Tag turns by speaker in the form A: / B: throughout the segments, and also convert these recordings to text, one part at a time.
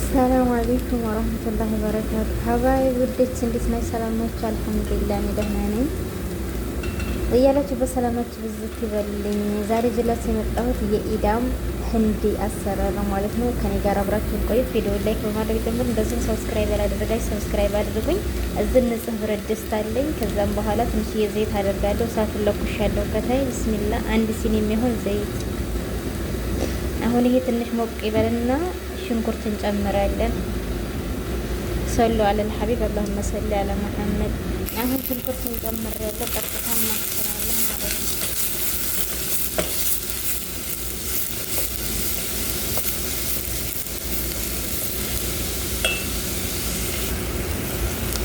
A: ሰላም አለይኩም ወራህመቱላሂ ወበረካቱ። ሀባይ ውዶች እንዴት ናችሁ? ሰላም ናችሁ? አልሐምዱሊላህ እኔ ደህና ነኝ። እያላችሁ በሰላማችሁ ብዝት ይበልልኝ። ዛሬ ጅላችሁ የመጣሁት የኢዳም ህንዲ አሰራር ነው ማለት ነው። ከኔ ጋር አብራችሁን ቆዩ። ቪዲዮ ላይክ በማድረግ ጀምሩ። እንደዚሁም ሰብስክራይብ ያላደረጋችሁ ሰብስክራይብ አድርጉኝ። እዚህ ንጹህ ብረት ድስት አለኝ። ከዛም በኋላ ትንሽዬ ዘይት አደርጋለሁ። እሳቱን ለኩሻለሁ። ከታይ ቢስሚላ አንድ ሲኒ የሚሆን ዘይት። አሁን ይሄ ትንሽ ሞቅ ይበልና ሽንኩርት እንጨምራለን። ሰሉ አለል ሐቢብ አላሁመ ሰሊ አለ መሐመድ። አሁን ሽንኩርት እንጨምራለን። ቀጥታ ማስራለን ማለት ነው።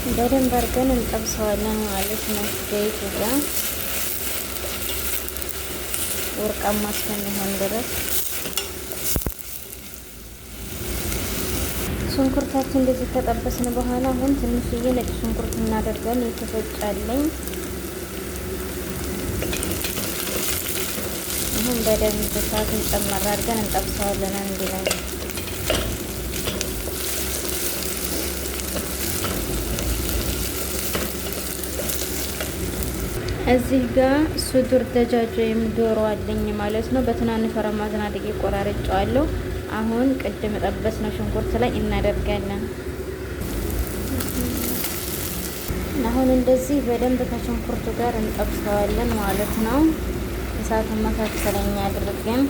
A: በደንብ አድርገን እንጠብሰዋለን ማለት ነው። ዘይቱ ጋር ወርቃማ እስከሚሆን ድረስ ሽንኩርታችን እንደዚህ ከጠበስን በኋላ አሁን ትንሽዬ ነጭ ሽንኩርት እናደርጋለን። የተፈጫለኝ አሁን በደንብ እሳቱን ጨመር አድርገን እንጠብሰዋለን አንድ ላይ። እዚህ ጋር ሱዱር ደጃጅ ወይም ዶሮ አለኝ ማለት ነው። በትናንሽ ረማዝና አድርጌ ቆራርጬዋለሁ። አሁን ቅድም ጠበስነው ሽንኩርት ላይ እናደርጋለን። አሁን እንደዚህ በደንብ ከሽንኩርቱ ጋር እንጠብሰዋለን ማለት ነው። እሳቱን መካከለኛ አድርገን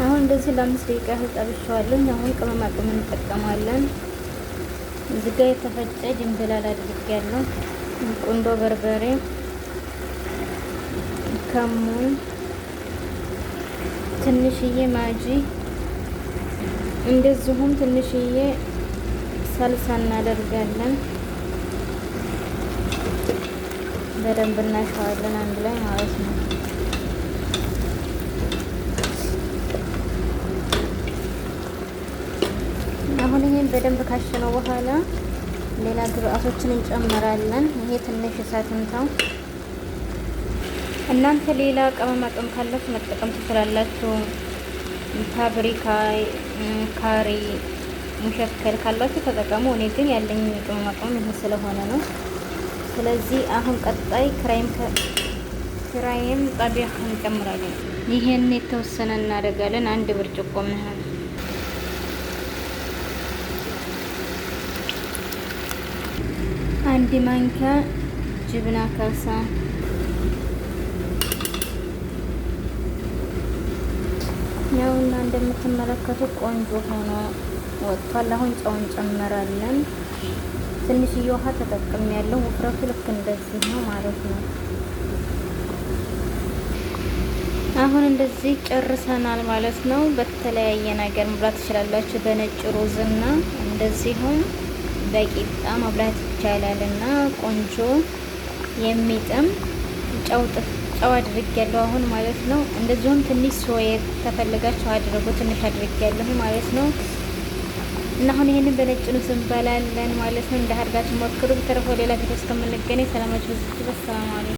A: አሁን እንደዚህ ለ5 ደቂቃ ያህል ጠብሼዋለሁ። አሁን ቅመማ ቅመም እንጠቀማለን። እዚህ ጋር የተፈጨ ድንብላል አድርጌያለሁ። ቁንዶ በርበሬ፣ ከሙን፣ ትንሽዬ ማጂ እንደዚሁም ትንሽዬ ሰልሳ እናደርጋለን። በደንብ እናሸዋለን አንድ ላይ ማለት ነው። አሁን ይሄን በደንብ ካሸነው በኋላ ሌላ ግብአቶችን እንጨምራለን። ይሄ ትንሽ እሳት እንተው። እናንተ ሌላ ቅመማ ቅመም ካላችሁ መጠቀም ትችላላችሁ። ፓፕሪካ፣ ካሪ፣ ሙሸከል ካላችሁ ተጠቀሙ። እኔ ግን ያለኝ ቅመማ ቅመም ይሄ ስለሆነ ነው። ስለዚህ አሁን ቀጣይ ክራይም ጠቢህ እንጨምራለን። ይሄን የተወሰነ እናደርጋለን። አንድ ብርጭቆ ምናምን አንድ ማንኪያ ጅብና ካሳ፣ ያውና እንደምትመለከቱት ቆንጆ ሆኖ ወጥቷል። አሁን ጨው እንጨምራለን። ትንሽዬ ውሃ ተጠቅሜያለሁ። ውፍረቱ ልክ እንደዚህ ነው ማለት ነው። አሁን እንደዚህ ጨርሰናል ማለት ነው። በተለያየ ነገር መብላት ትችላላችሁ። በነጭ ሩዝና እንደዚሁም በቂጣ መብላት ይቻላልና ቆንጆ የሚጥም ጨው አድርጌያለሁ አሁን ማለት ነው። እንደዚሁም ትንሽ ሶያ ተፈልጋችሁ አድርጉ። ትንሽ አድርጌያለሁ ማለት ነው። እና አሁን ይሄንን በነጭ ሩዝ እንበላለን ማለት ነው። እንደ አድርጋችሁ ሞክሩ። በተረፈው ሌላ ቪዲዮ እስከምንገናኝ ሰላማችሁ ይብዛ። ሰላም አለይኩም።